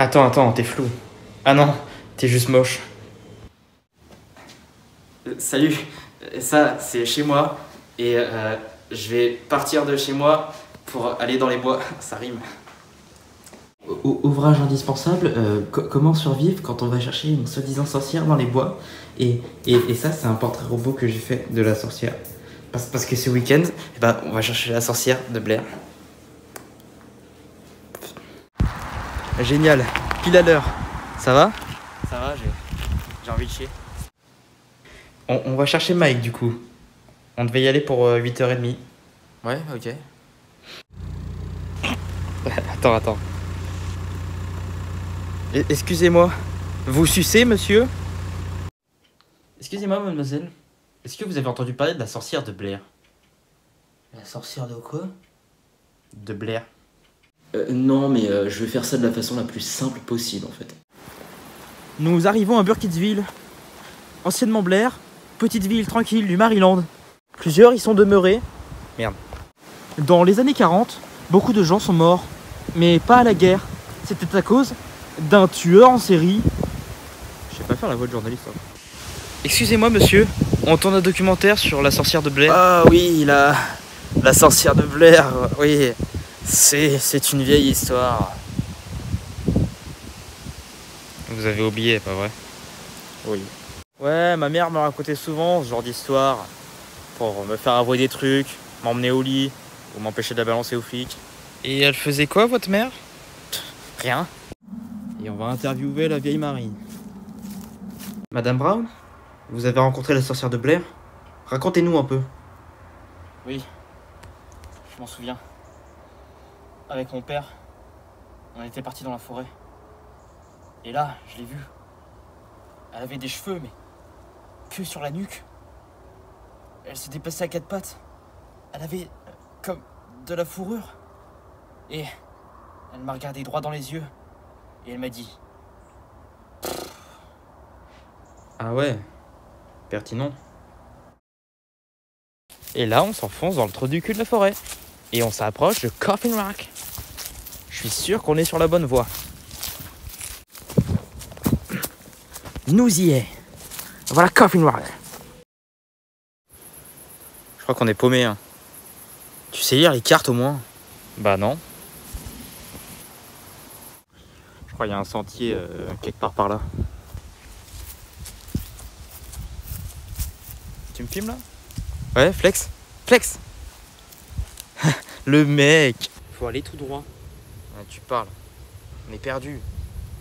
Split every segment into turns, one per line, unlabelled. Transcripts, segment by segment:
Attends, t'es flou. Ah non, t'es juste moche. Salut, ça c'est chez moi et je vais partir de chez moi pour aller dans les bois, ça rime. Ouvrage indispensable, comment survivre quand on va chercher une soi-disant sorcière dans les bois. Et ça c'est un portrait robot que j'ai fait de la sorcière. Parce que ce week-end, on va chercher la sorcière de Blair. Génial, pile à l'heure. Ça va? Ça va, j'ai envie de chier. On va chercher Mike du coup. On devait y aller pour 8h30. Ouais, ok. Attends. Excusez-moi. Vous sucez, monsieur? Excusez-moi, mademoiselle. Est-ce que vous avez entendu parler de la sorcière de Blair?
La sorcière de quoi?
De Blair.
Non, mais je vais faire ça de la façon la plus simple possible en fait.
Nous arrivons à Burkittsville, anciennement Blair, petite ville tranquille du Maryland. Plusieurs y sont demeurés. Merde. Dans les années 40, beaucoup de gens sont morts, mais pas à la guerre. C'était à cause d'un tueur en série. Je sais pas faire la voix de journaliste. Hein. Excusez-moi monsieur, on tourne un documentaire sur la sorcière de Blair.
Ah oui, la sorcière de Blair, oui. C'est une vieille histoire.
Vous avez oublié, pas vrai?
Oui.
Ouais, ma mère me racontait souvent ce genre d'histoire pour me faire avouer des trucs, m'emmener au lit ou m'empêcher de la balancer aux flics. Et elle faisait quoi, votre mère? Rien. Et on va interviewer la vieille Marie. Madame Brown, vous avez rencontré la sorcière de Blair? Racontez-nous un peu.
Oui, je m'en souviens. Avec mon père, on était partis dans la forêt. Et là, je l'ai vue. Elle avait des cheveux, mais que sur la nuque. Elle se déplaçait à quatre pattes. Elle avait comme de la fourrure. Et elle m'a regardé droit dans les yeux. Et elle m'a dit...
Ah ouais, pertinent. Et là, on s'enfonce dans le trou du cul de la forêt. Et on s'approche de Coffin Rock. Je suis sûr qu'on est sur la bonne voie. Nous y est. Voilà Coffin Rock. Je crois qu'on est paumé. Hein. Tu sais lire les cartes au moins? Bah non. Je crois qu'il y a un sentier quelque part par là. Tu me filmes là? Ouais, flex. Le mec. Faut aller tout droit. Ouais, tu parles. On est perdu.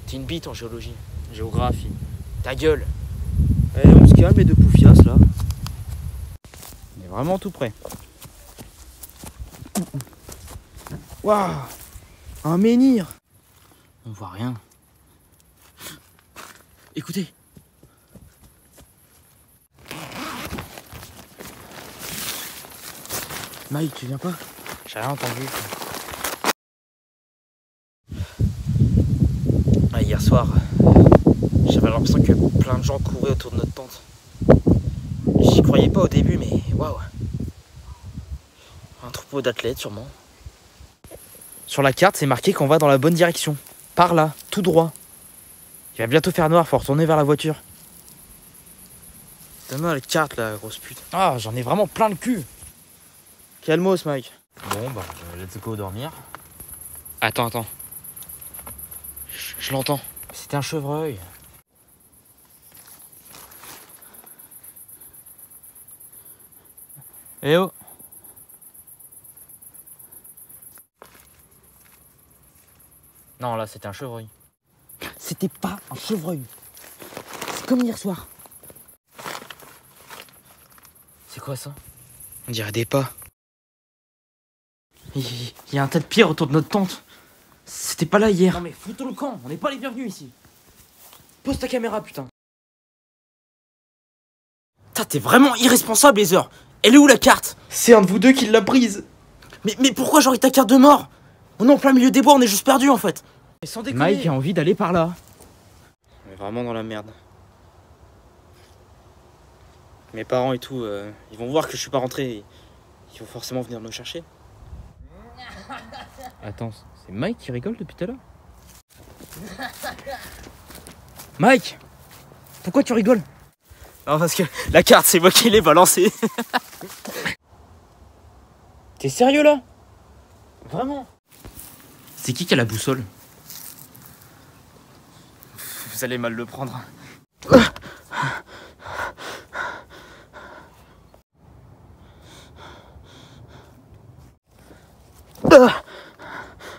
T'es une bite en géologie. Géographie. Ta gueule. Allez, on se calme les deux poufias là. On est vraiment tout près. Waouh, un menhir. On voit rien. Écoutez. Mike, tu viens pas? J'ai rien entendu. Ah, hier soir, j'avais l'impression que plein de gens couraient autour de notre tente. J'y croyais pas au début, mais waouh. Un troupeau d'athlètes sûrement. Sur la carte, c'est marqué qu'on va dans la bonne direction. Par là, tout droit. Il va bientôt faire noir, faut retourner vers la voiture. Donne-moi la carte là, grosse pute. Ah, j'en ai vraiment plein le cul. Calmos, Mike. Bon, bah, let's go dormir. Attends. Je l'entends. C'était un chevreuil. Eh oh. Non, là, c'était un chevreuil. C'était pas un chevreuil. C'est comme hier soir. C'est quoi ça? On dirait des pas. Il y a un tas de pierres autour de notre tente. C'était pas là hier. Non mais foutons le camp, on n'est pas les bienvenus ici. Pose ta caméra, putain. T'es vraiment irresponsable, Heather. Elle est où la carte? C'est un de vous deux qui l'a prise. Mais pourquoi j'aurais ta carte de mort? On est en plein milieu des bois, on est juste perdu en fait. Mais sans déconner. Mike a envie d'aller par là. On est vraiment dans la merde. Mes parents et tout, ils vont voir que je suis pas rentré. Ils vont forcément venir me chercher. Attends, c'est Mike qui rigole depuis tout à l'heure? Mike, pourquoi tu rigoles?
Non, parce que la carte, c'est moi qui l'ai balancée.
T'es sérieux là? Vraiment?
C'est qui a la boussole?
Vous allez mal le prendre.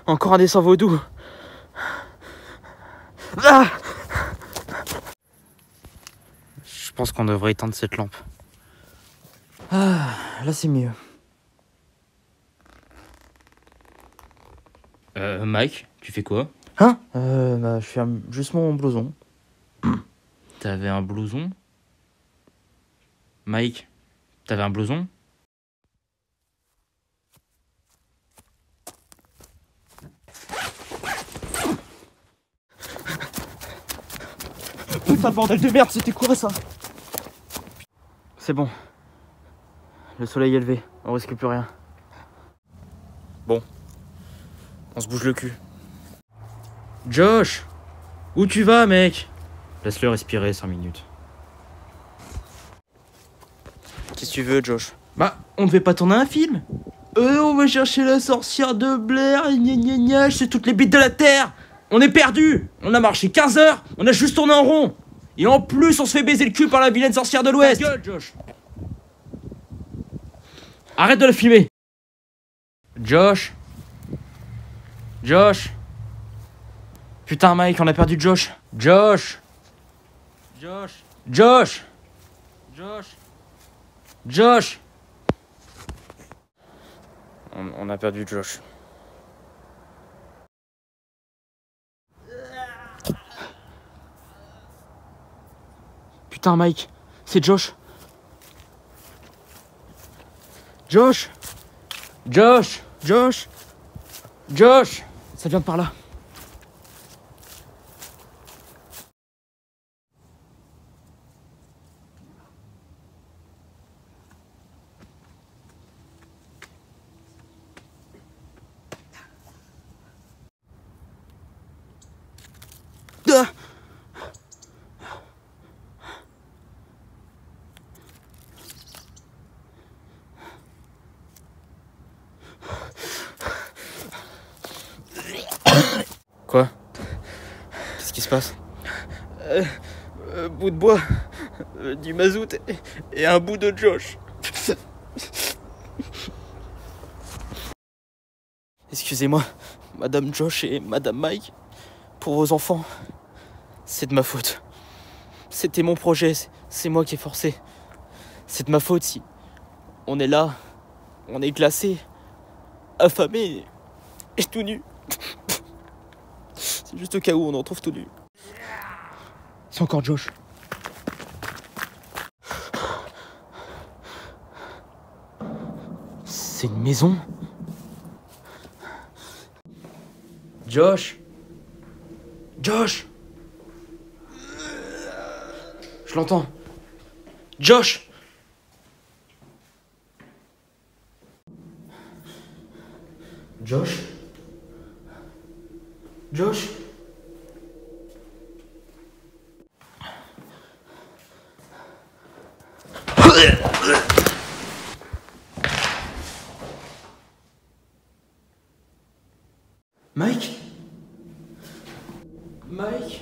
Encore un dessin vaudou. Ah,
Je pense qu'on devrait éteindre cette lampe.
là c'est mieux.
Mike, tu fais quoi?
Hein? Je fais juste mon blouson.
T'avais un blouson? Mike, t'avais un blouson?
Putain de bordel de merde, c'était quoi ça? C'est bon. Le soleil est levé, on risque plus rien.
On se bouge le cul.
Josh! Où tu vas, mec? Laisse-le respirer 5 minutes.
Qu'est-ce que tu veux, Josh?
Bah, on devait pas tourner un film? On va chercher la sorcière de Blair, gna gna gna, c'est toutes les bites de la terre! On est perdu! On a marché 15 heures, on a juste tourné en rond! Et en plus, on se fait baiser le cul par la vilaine sorcière de l'Ouest! Ta gueule, Josh! Arrête de la filmer! Josh! Josh! Putain, Mike, on a perdu Josh! Josh! Josh! Josh! Josh! Josh!
On a perdu Josh.
Putain Mike, c'est Josh. Josh!
Josh!
Josh!
Josh!
Ça vient de par là. Ah!
Quoi? Qu'est-ce qui se passe?
Bout de bois, du mazout et un bout de Josh.
Excusez-moi, Madame Josh et Madame Mike, pour vos enfants. C'est de ma faute. C'était mon projet, c'est moi qui ai forcé. C'est de ma faute si on est là, on est glacé, affamé et tout nu. C'est juste au cas où on en trouve tout nu.
C'est encore Josh.
C'est une maison?
Josh! Josh! Je l'entends. Josh! Josh? Josh? Mike? Mike?